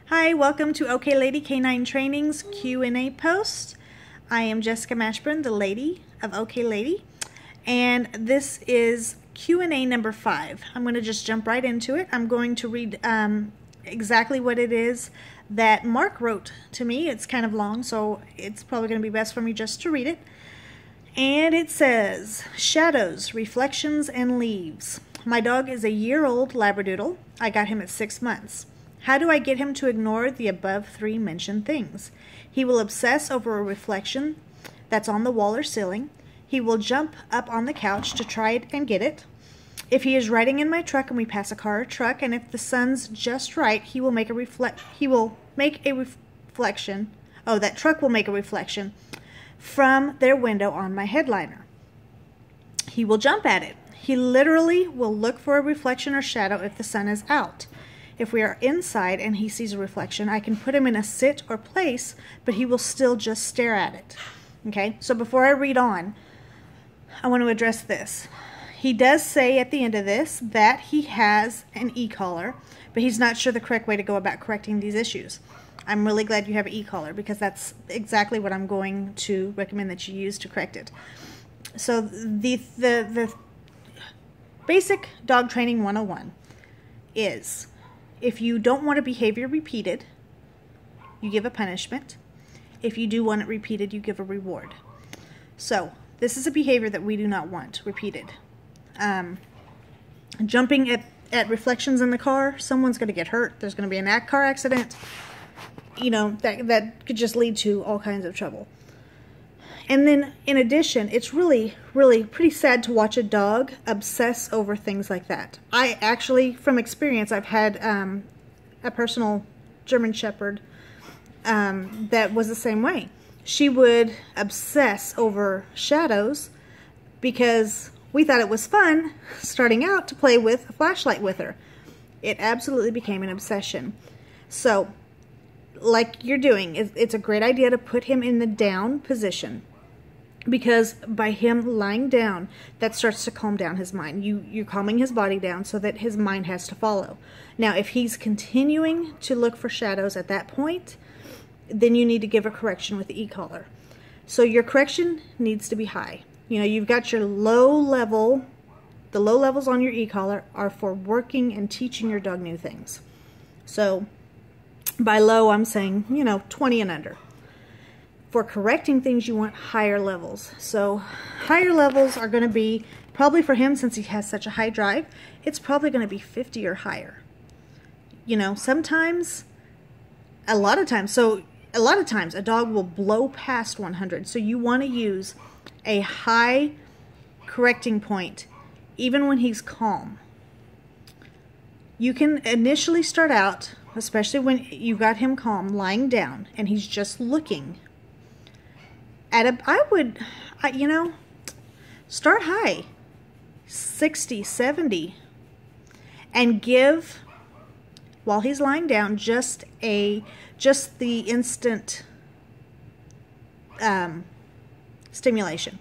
Hi, welcome to OK Lady Canine Training's Q&A post. I am Jessica Mashburn, the lady of OK Lady, and this is Q&A number 5. I'm going to just jump right into it. I'm going to read exactly what it is that Mark wrote to me. It's kind of long, so it's probably going to be best for me just to read it. And it says, shadows, reflections, and leaves. My dog is a year-old labradoodle. I got him at 6 months. How do I get him to ignore the above 3 mentioned things? He will obsess over a reflection that's on the wall or ceiling. He will jump up on the couch to try it and get it. If he is riding in my truck and we pass a car or truck, and if the sun's just right, he will make a reflection. Oh, that truck will make a reflection from their window on my headliner. He will jump at it. He literally will look for a reflection or shadow if the sun is out. If we are inside and he sees a reflection, I can put him in a sit or place, but he will still just stare at it. Okay, so before I read on, I want to address this. He does say at the end of this that he has an e-collar, but he's not sure the correct way to go about correcting these issues. I'm really glad you have an e-collar because that's exactly what I'm going to recommend that you use to correct it. So the basic dog training 101 is, if you don't want a behavior repeated, you give a punishment. If you do want it repeated, you give a reward. So this is a behavior that we do not want repeated. Jumping at reflections in the car, someone's going to get hurt. There's going to be a car accident. You know, that could just lead to all kinds of trouble. And then, in addition, it's really, really pretty sad to watch a dog obsess over things like that. I actually, from experience, I've had a personal German Shepherd that was the same way. She would obsess over shadows because we thought it was fun starting out to play with a flashlight with her. It absolutely became an obsession. So, like you're doing, it's a great idea to put him in the down position, because by him lying down, that starts to calm down his mind. You're calming his body down so that his mind has to follow. Now, if he's continuing to look for shadows at that point, then you need to give a correction with the e-collar. So your correction needs to be high. You know, you've got your low level. The low levels on your e-collar are for working and teaching your dog new things. So by low, I'm saying, 20 and under. For correcting things, you want higher levels. So higher levels are going to be, probably for him, since he has such a high drive, it's probably going to be 50 or higher. Sometimes, a lot of times a dog will blow past 100. So you want to use a high correcting point even when he's calm. You can initially start out, especially when you've got him calm, lying down, and he's just looking at start high, 60, 70, and give, while he's lying down, just the instant stimulation.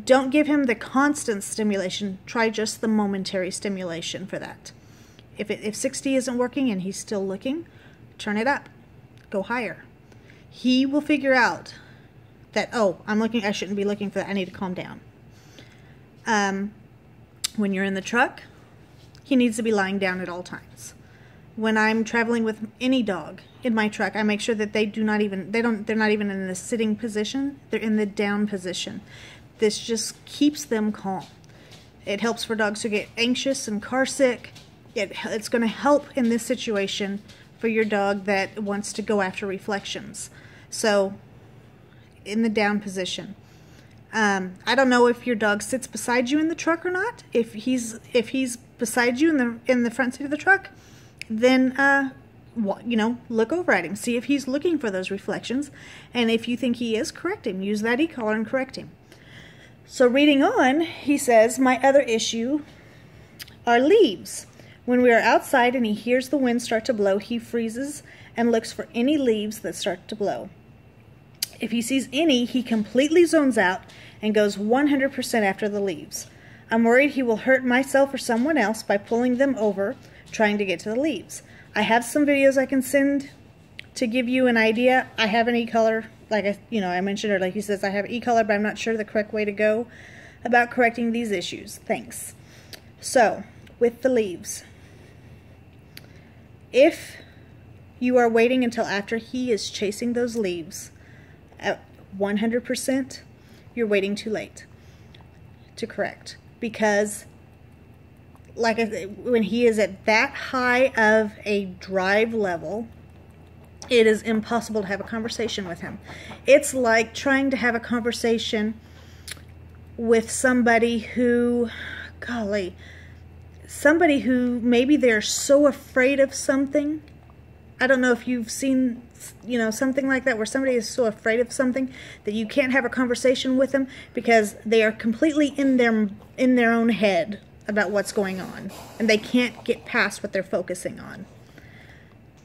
Don't give him the constant stimulation. Try just the momentary stimulation for that. If 60 isn't working and he's still looking, turn it up. Go higher. He will figure out that, oh, I shouldn't be looking for that. I need to calm down. When you're in the truck, he needs to be lying down at all times. When I'm traveling with any dog in my truck, I make sure that they're not even in the sitting position. They're in the down position. This just keeps them calm. It helps for dogs who get anxious and car sick. It's going to help in this situation for your dog that wants to go after reflections. So, in the down position. I don't know if your dog sits beside you in the truck or not. If he's beside you in the front seat of the truck, then look over at him, see if he's looking for those reflections, and if you think he is, correct him. Use that e-collar and correct him. So reading on, he says, my other issue are leaves. When we are outside and he hears the wind start to blow, he freezes and looks for any leaves that start to blow. If he sees any, he completely zones out and goes 100% after the leaves. I'm worried he will hurt myself or someone else by pulling them over, trying to get to the leaves. I have some videos I can send to give you an idea, I have an e-color, like I mentioned, or like he says, I have e-color, but I'm not sure the correct way to go about correcting these issues. Thanks. So, with the leaves, if you are waiting until after he is chasing those leaves at 100%, you're waiting too late to correct, because when he is at that high of a drive level, it is impossible to have a conversation with him. It's like trying to have a conversation with somebody who, somebody who maybe they're so afraid of something. I don't know if you've seen, something like that, where somebody is so afraid of something that you can't have a conversation with them because they are completely in their own head about what's going on, and they can't get past what they're focusing on.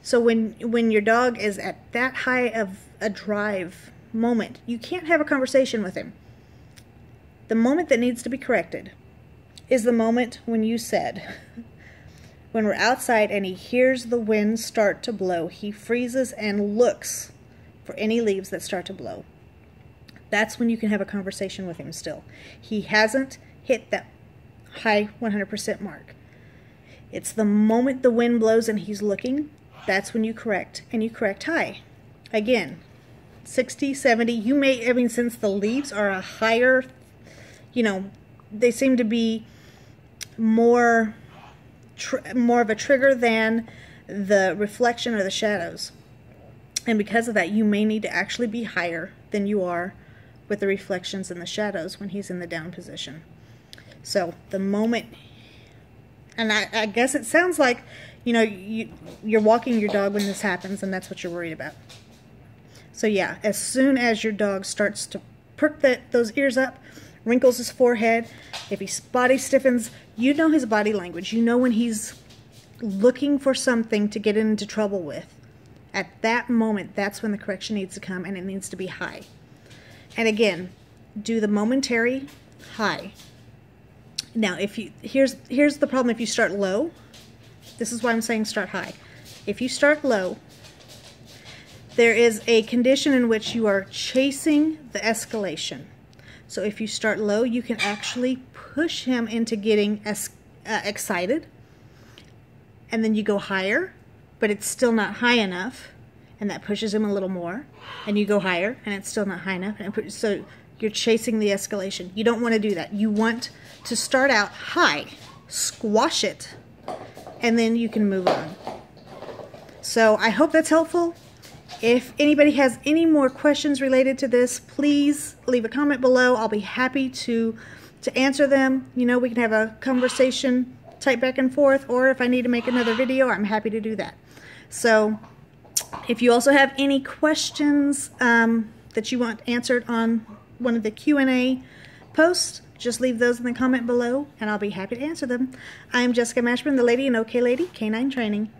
So when your dog is at that high of a drive moment, you can't have a conversation with him. The moment that needs to be corrected is the moment when you said, when we're outside and he hears the wind start to blow, he freezes and looks for any leaves that start to blow. That's when you can have a conversation with him still. He hasn't hit that high 100% mark. It's the moment the wind blows and he's looking, that's when you correct, and you correct high. Again, 60, 70, since the leaves are a higher, they seem to be more of a trigger than the reflection or the shadows. And because of that, you may need to actually be higher than you are with the reflections and the shadows when he's in the down position. So the moment, and I guess it sounds like, you're walking your dog when this happens, and that's what you're worried about. So yeah, as soon as your dog starts to perk those ears up, wrinkles his forehead, if his body stiffens, you know his body language. You know when he's looking for something to get into trouble with. At that moment, that's when the correction needs to come, and it needs to be high. And again, do the momentary high. Now, here's the problem if you start low. This is why I'm saying start high. If you start low, there is a condition in which you are chasing the escalation. So if you start low, you can actually push him into getting excited, and then you go higher, but it's still not high enough, and that pushes him a little more, and you go higher, and it's still not high enough, and so you're chasing the escalation. You don't want to do that. You want to start out high, squash it, and then you can move on. So I hope that's helpful. If anybody has any more questions related to this, please leave a comment below. I'll be happy to answer them. We can have a conversation, type back and forth, or if I need to make another video, I'm happy to do that. So if you also have any questions that you want answered on one of the Q&A posts, just leave those in the comment below, and I'll be happy to answer them. I'm Jessica Mashburn, the lady in OK Lady Canine Training.